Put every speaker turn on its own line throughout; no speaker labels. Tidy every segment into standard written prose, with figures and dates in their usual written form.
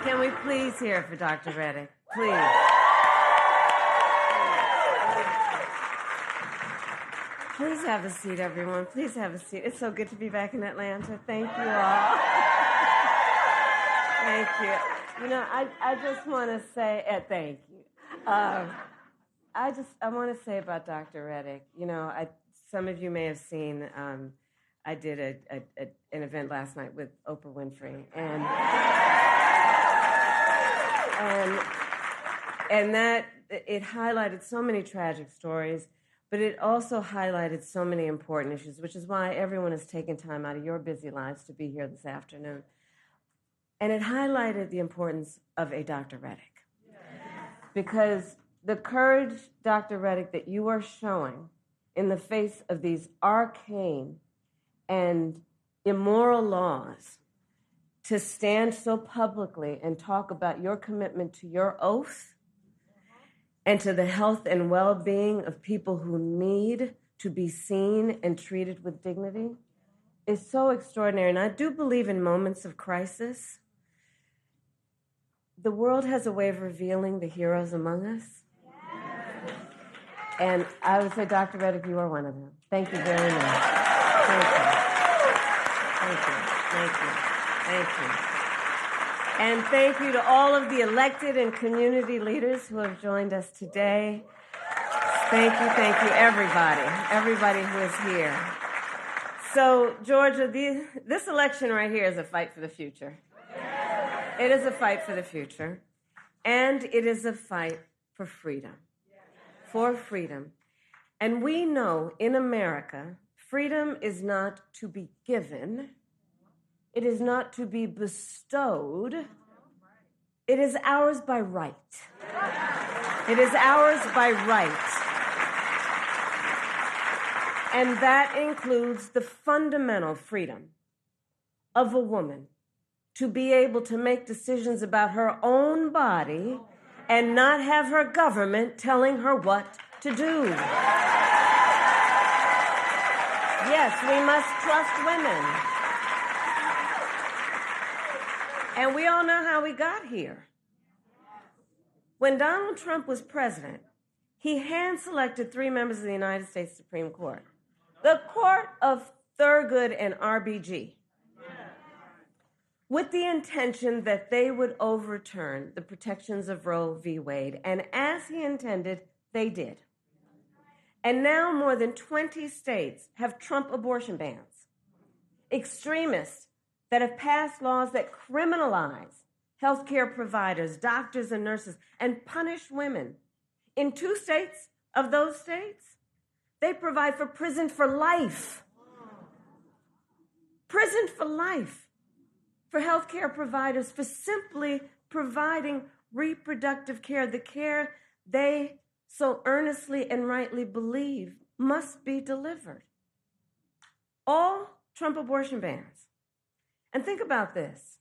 Can we please hear it for Dr. Reddick? Please. Please have a seat, everyone. Please have a seat. It's so good to be back in Atlanta. Thank you all. Thank you. You know, I just want to say, thank you. I want to say about Dr. Reddick, you know, some of you may have seen, I did an event last night with Oprah Winfrey, and that it highlighted so many tragic stories, but it also highlighted so many important issues, which is why everyone has taken time out of your busy lives to be here this afternoon. And it highlighted the importance of a Dr. Reddick. Because the courage, Dr. Reddick, that you are showing in the face of these arcane and immoral laws to stand so publicly and talk about your commitment to your oath and to the health and well-being of people who need to be seen and treated with dignity is so extraordinary. And I do believe in moments of crisis, the world has a way of revealing the heroes among us. And I would say, Dr. Reddick, you are one of them. Thank you very much. Thank you. Thank you. Thank you. Thank you. And thank you to all of the elected and community leaders who have joined us today. Thank you, everybody who is here. So, Georgia, this election right here is a fight for the future. It is a fight for the future, and it is a fight for freedom. For freedom. And we know in America, freedom is not to be given. It is not to be bestowed. It is ours by right. It is ours by right. And that includes the fundamental freedom of a woman to be able to make decisions about her own body and not have her government telling her what to do. Yes, we must trust women. And we all know how we got here. When Donald Trump was president, he hand-selected 3 members of the United States Supreme Court, the Court of Thurgood and RBG, with the intention that they would overturn the protections of Roe v. Wade. And as he intended, they did. And now more than 20 states have Trump abortion bans. Extremists that have passed laws that criminalize healthcare providers, doctors, and nurses, and punish women. In 2 states of those states, they provide for prison for life. Prison for life for healthcare providers for simply providing reproductive care, the care they so earnestly and rightly believe must be delivered. All Trump abortion bans. And think about this.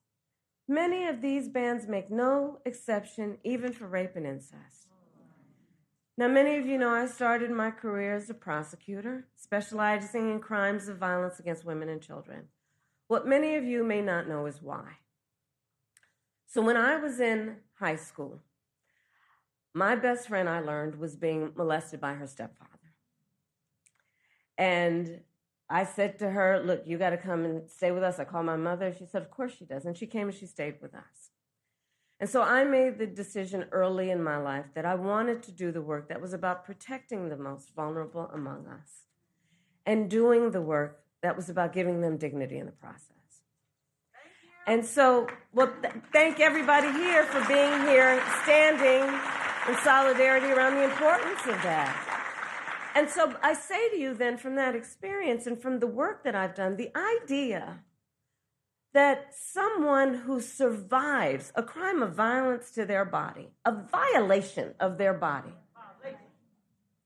Many of these bans make no exception even for rape and incest. Now, many of you know I started my career as a prosecutor, specializing in crimes of violence against women and children. What many of you may not know is why. So when I was in high school, my best friend, I learned, was being molested by her stepfather. And I said to her, look, you got to come and stay with us. I called my mother. She said, of course she does. And she came and she stayed with us. And so I made the decision early in my life that I wanted to do the work that was about protecting the most vulnerable among us and doing the work that was about giving them dignity in the process. And so, thank everybody here for being here, standing in solidarity around the importance of that. And so I say to you then, from that experience and from the work that I've done, the idea that someone who survives a crime of violence to their body, a violation of their body,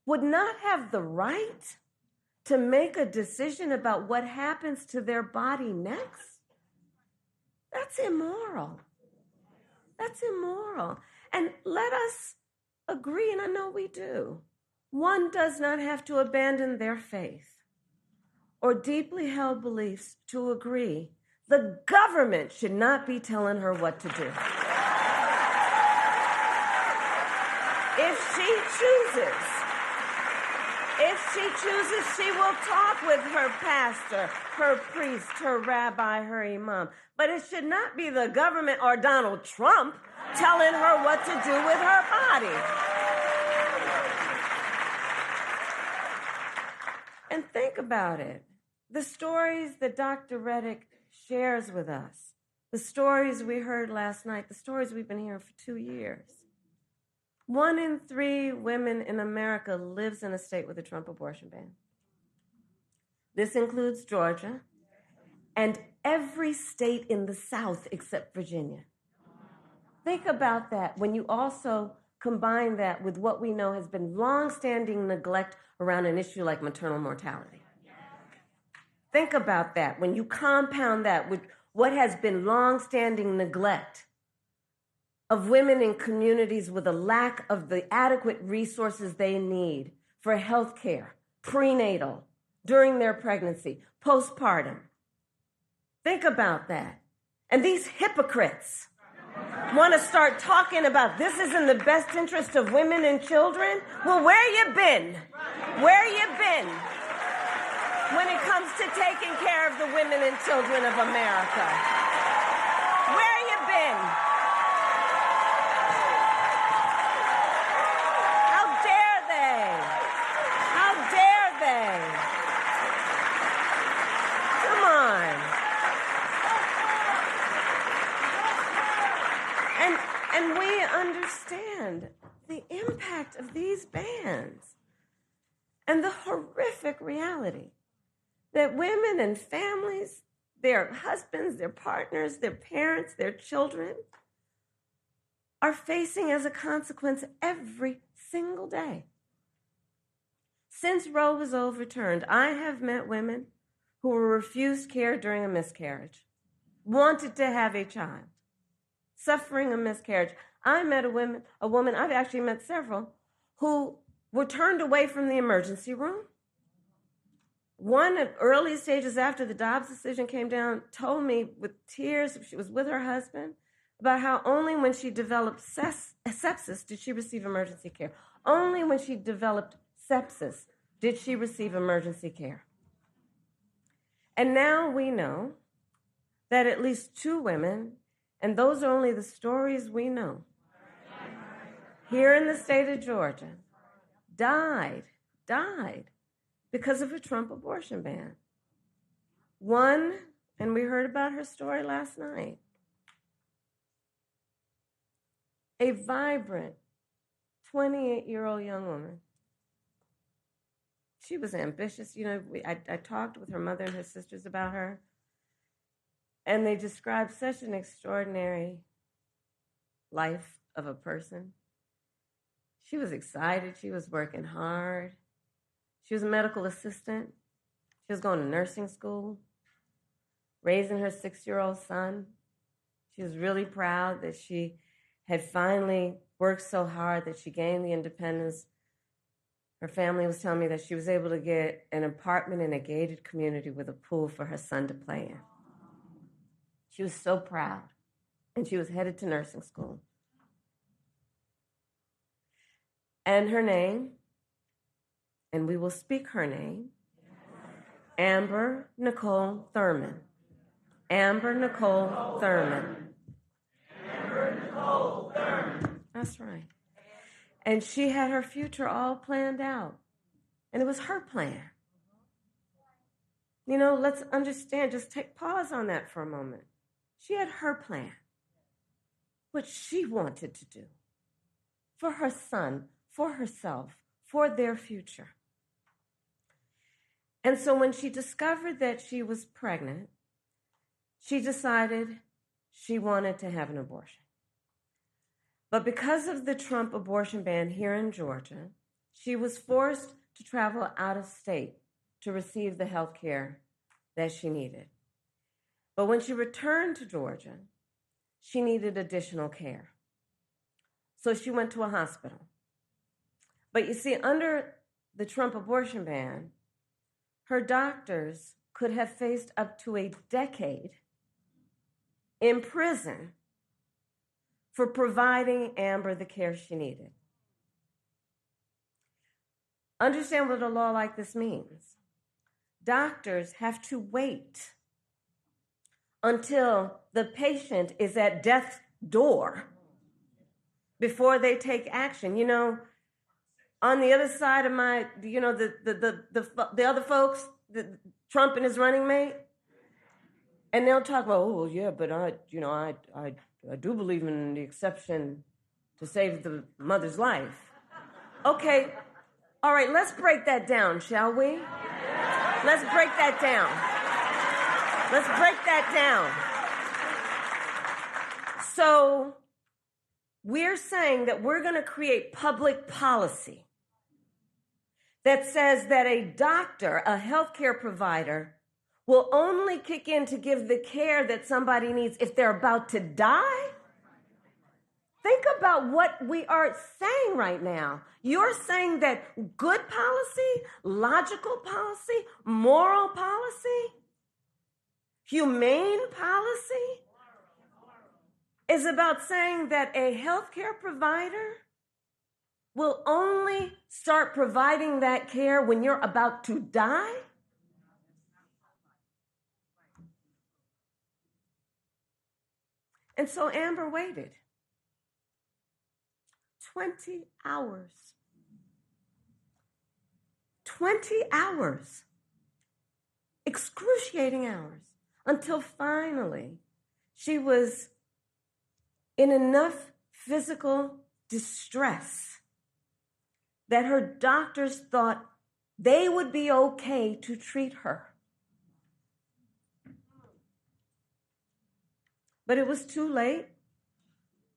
would not have the right to make a decision about what happens to their body next, that's immoral. That's immoral. And let us agree, and I know we do, one does not have to abandon their faith or deeply held beliefs to agree. The government should not be telling her what to do. she chooses. If she chooses, she will talk with her pastor, her priest, her rabbi, her imam. But it should not be the government or Donald Trump telling her what to do with her body. And think about it. The stories that Dr. Reddick shares with us, the stories we heard last night, the stories we've been hearing for 2 years. 1 in 3 women in America lives in a state with a Trump abortion ban. This includes Georgia and every state in the South except Virginia. Think about that when you also combine that with what we know has been longstanding neglect around an issue like maternal mortality. Think about that when you compound that with what has been longstanding neglect of women in communities with a lack of the adequate resources they need for health care, prenatal, during their pregnancy, postpartum. Think about that. And these hypocrites want to start talking about this is in the best interest of women and children. Well, where you been? Where you been when it comes to taking care of the women and children of America? Where you been? How dare they? How dare they? Come on. And we understand the impact of these bans and the horrific reality that women and families, their husbands, their partners, their parents, their children are facing as a consequence every single day. Since Roe was overturned, I have met women who were refused care during a miscarriage, wanted to have a child, suffering a miscarriage. I met a woman, I've actually met several, who were turned away from the emergency room. One at early stages after the Dobbs decision came down told me with tears, she was with her husband, about how only when she developed sepsis did she receive emergency care. Only when she developed sepsis did she receive emergency care. And now we know that at least 2 women, and those are only the stories we know, here in the state of Georgia, died because of a Trump abortion ban. One, and we heard about her story last night, a vibrant 28-year-old young woman. She was ambitious. You know, I talked with her mother and her sisters about her, and they described such an extraordinary life of a person. She was excited. She was working hard. She was a medical assistant. She was going to nursing school, raising her 6-year-old son. She was really proud that she had finally worked so hard that she gained the independence. Her family was telling me that she was able to get an apartment in a gated community with a pool for her son to play in. She was so proud, and she was headed to nursing school. And her name, and we will speak her name, Amber Nicole Thurman. Amber Nicole Thurman. Amber Nicole Thurman. That's right. And she had her future all planned out. And it was her plan. You know, let's understand, just take pause on that for a moment. She had her plan, what she wanted to do for her son, for herself, for their future. And so when she discovered that she was pregnant, she decided she wanted to have an abortion. But because of the Trump abortion ban here in Georgia, she was forced to travel out of state to receive the health care that she needed. But when she returned to Georgia, she needed additional care. So she went to a hospital. But you see, under the Trump abortion ban, her doctors could have faced up to a decade in prison for providing Amber the care she needed. Understand what a law like this means. Doctors have to wait until the patient is at death's door before they take action. You know, on the other side of my, you know, the other folks, Trump and his running mate, and they'll talk about, oh yeah, but I do believe in the exception to save the mother's life. Okay, all right, let's break that down, shall we? Let's break that down. Let's break that down. So we're saying that we're going to create public policy that says that a doctor, a healthcare provider, will only kick in to give the care that somebody needs if they're about to die? Think about what we are saying right now. You're saying that good policy, logical policy, moral policy, humane policy is about saying that a healthcare provider will only start providing that care when you're about to die? And so Amber waited 20 hours. 20 hours. Excruciating hours. Until finally she was in enough physical distress that her doctors thought they would be okay to treat her. But it was too late.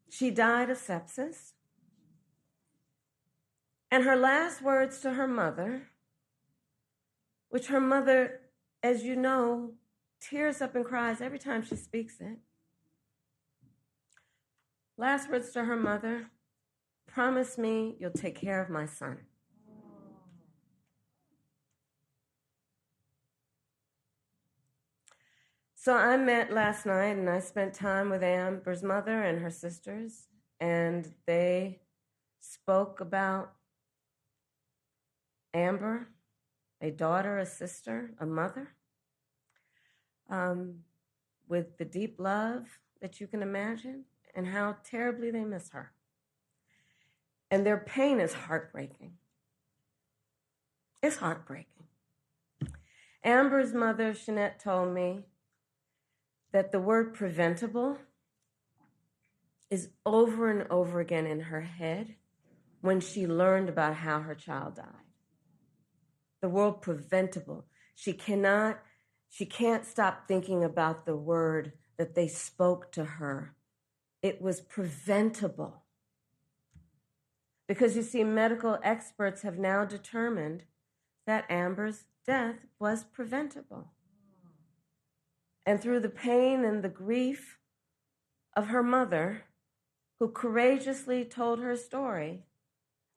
She died of sepsis. And her last words to her mother, which her mother, as you know, tears up and cries every time she speaks it. Last words to her mother, promise me you'll take care of my son. So I met last night and I spent time with Amber's mother and her sisters, and they spoke about Amber, a daughter, a sister, a mother, with the deep love that you can imagine, and how terribly they miss her. And their pain is heartbreaking. It's heartbreaking. Amber's mother, Shanette, told me that the word preventable is over and over again in her head when she learned about how her child died. The word preventable. She can't stop thinking about the word that they spoke to her. It was preventable. Because you see, medical experts have now determined that Amber's death was preventable. And through the pain and the grief of her mother, who courageously told her story,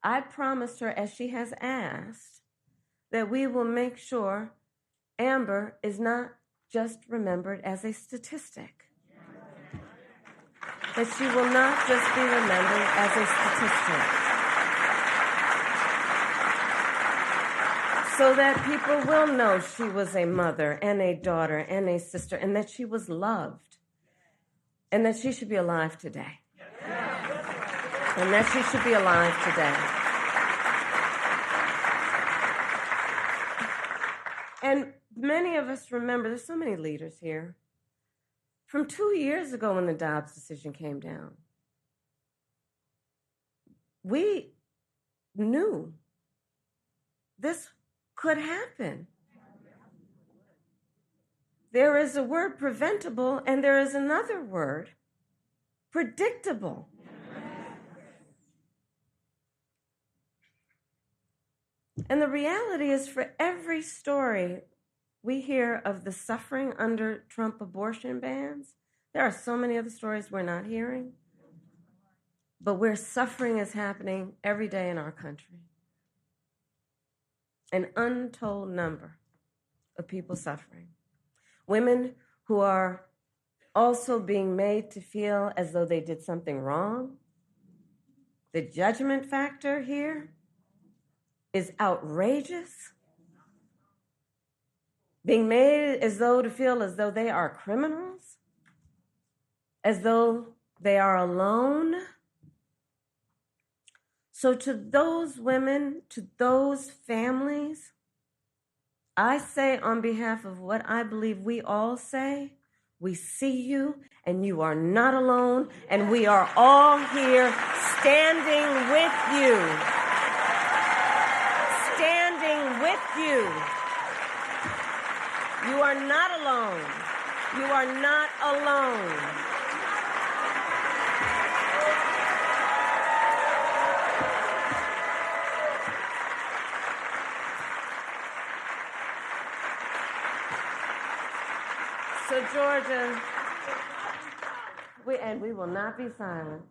I promised her, as she has asked, that we will make sure Amber is not just remembered as a statistic. That she will not just be remembered as a statistic. So that people will know she was a mother and a daughter and a sister, and that she was loved, and that she should be alive today. And that she should be alive today. And many of us remember, there's so many leaders here, from 2 years ago when the Dobbs decision came down. We knew this could happen. There is a word preventable, and there is another word, predictable. And the reality is, for every story we hear of the suffering under Trump abortion bans, there are so many other stories we're not hearing, but where suffering is happening every day in our country. An untold number of people suffering. Women who are also being made to feel as though they did something wrong. The judgment factor here is outrageous, being made as though to feel as though they are criminals, as though they are alone. So to those women, to those families, I say on behalf of what I believe we all say, we see you and you are not alone, and we are all here standing with you. Standing with you. You are not alone. You are not alone. So Georgia, we will not be silent.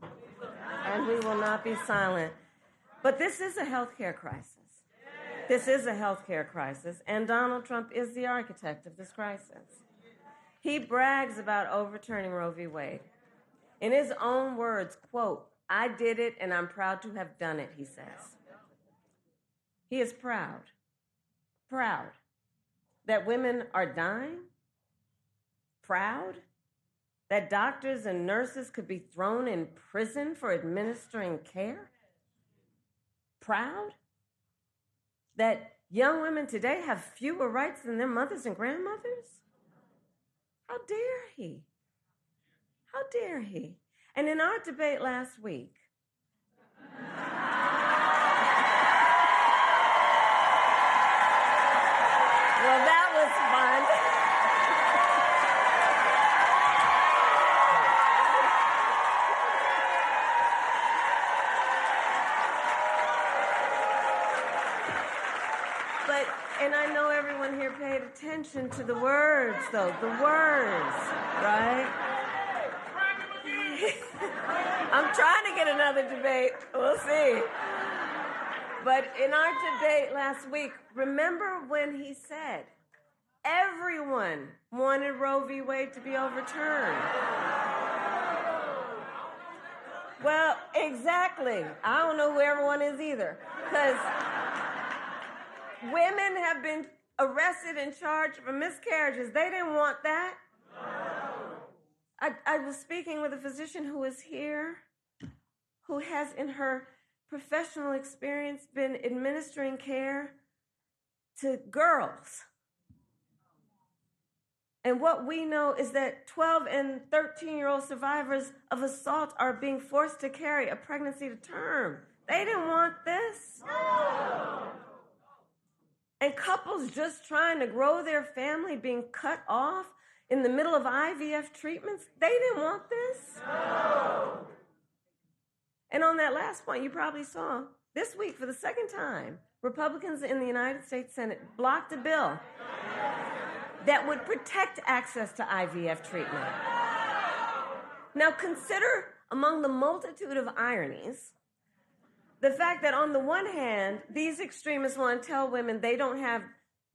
And we will not be silent. But this is a healthcare crisis. This is a healthcare crisis, and Donald Trump is the architect of this crisis. He brags about overturning Roe v. Wade. In his own words, quote, "I did it and I'm proud to have done it," he says. He is proud that women are dying, proud that doctors and nurses could be thrown in prison for administering care, proud that young women today have fewer rights than their mothers and grandmothers. How dare he? How dare he? And in our debate last week, well, that was fun. And I know everyone here paid attention to the words, though. The words, right? I'm trying to get another debate. We'll see. But in our debate last week, remember when he said everyone wanted Roe v. Wade to be overturned? Well, exactly. I don't know who everyone is either. Because women have been arrested and charged for miscarriages. They didn't want that. I was speaking with a physician who is here, who has in her professional experience been administering care to girls. And what we know is that 12 and 13-year-old survivors of assault are being forced to carry a pregnancy to term. They didn't want this. And couples just trying to grow their family being cut off in the middle of IVF treatments, they didn't want this. No. And on that last point, you probably saw this week for the second time, Republicans in the United States Senate blocked a bill that would protect access to IVF treatment. Now consider, among the multitude of ironies, the fact that on the one hand, these extremists want to tell women they don't have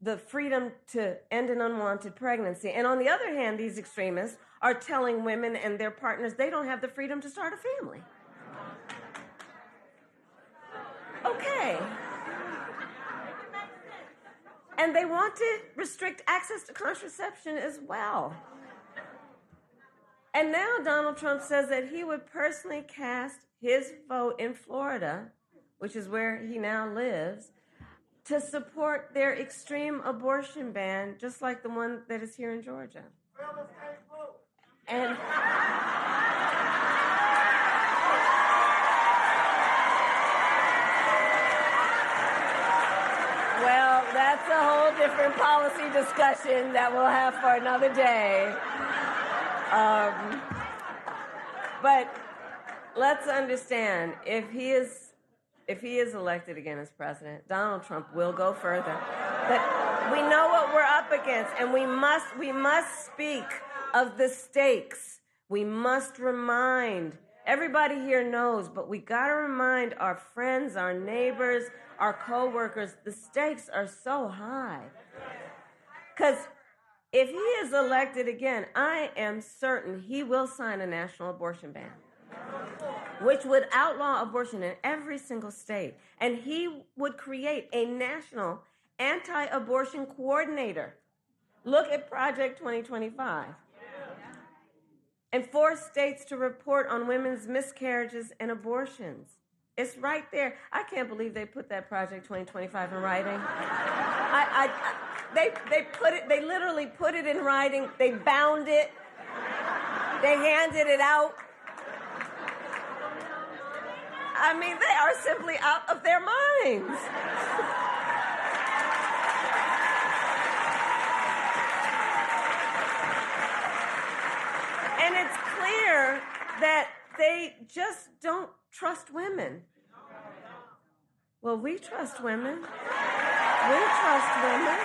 the freedom to end an unwanted pregnancy. And on the other hand, these extremists are telling women and their partners they don't have the freedom to start a family. Okay. And they want to restrict access to contraception as well. And now Donald Trump says that he would personally cast his vote in Florida, which is where he now lives, to support their extreme abortion ban, just like the one that is here in Georgia. And well, that's a whole different policy discussion that we'll have for another day. But let's understand, if he is elected again as president, Donald Trump will go further. But we know what we're up against, and we must speak of the stakes. We must remind, everybody here knows, but we got to remind our friends, our neighbors, our co-workers, the stakes are so high. Because if he is elected again, I am certain he will sign a national abortion ban. which would outlaw abortion in every single state. And he would create a national anti-abortion coordinator. Look at Project 2025. And force states to report on women's miscarriages and abortions. It's right there. I can't believe they put that Project 2025 in writing. They literally put it in writing. They bound it. They handed it out. I mean, they are simply out of their minds. And it's clear that they just don't trust women. Well, we trust women. We trust women.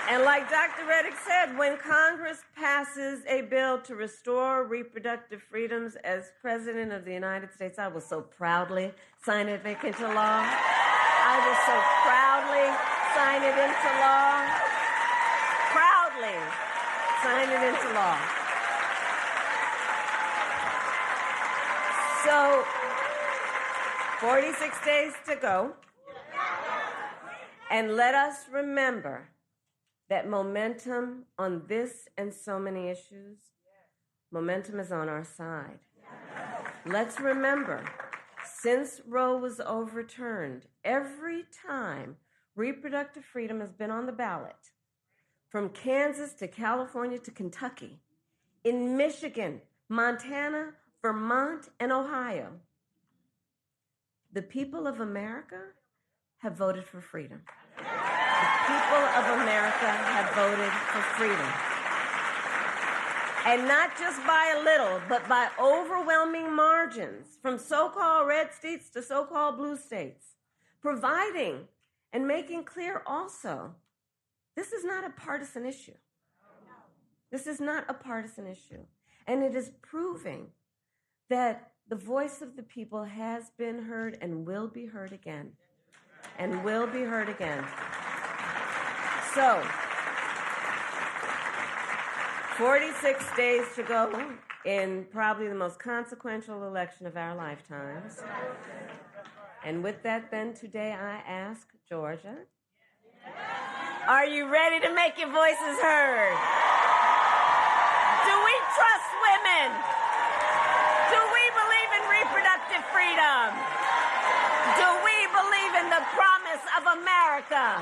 And like Dr. Reddick said, when Congress passes a bill to restore reproductive freedoms, as President of the United States, I will so proudly sign it into law. I will so proudly sign it into law. Proudly sign it into law. So, 46 days to go. And let us remember that momentum on this and so many issues, momentum is on our side. Let's remember, since Roe was overturned, every time reproductive freedom has been on the ballot, from Kansas to California to Kentucky, in Michigan, Montana, Vermont, and Ohio, the people of America have voted for freedom. The people of America have voted for freedom. And not just by a little, but by overwhelming margins, from so-called red states to so-called blue states, providing and making clear also, this is not a partisan issue. This is not a partisan issue. And it is proving that the voice of the people has been heard and will be heard again. And will be heard again. So, 46 days to go in probably the most consequential election of our lifetimes. And with that, then, today I ask Georgia, are you ready to make your voices heard? Do we trust women? Do we believe in reproductive freedom? Do we believe in the promise of America?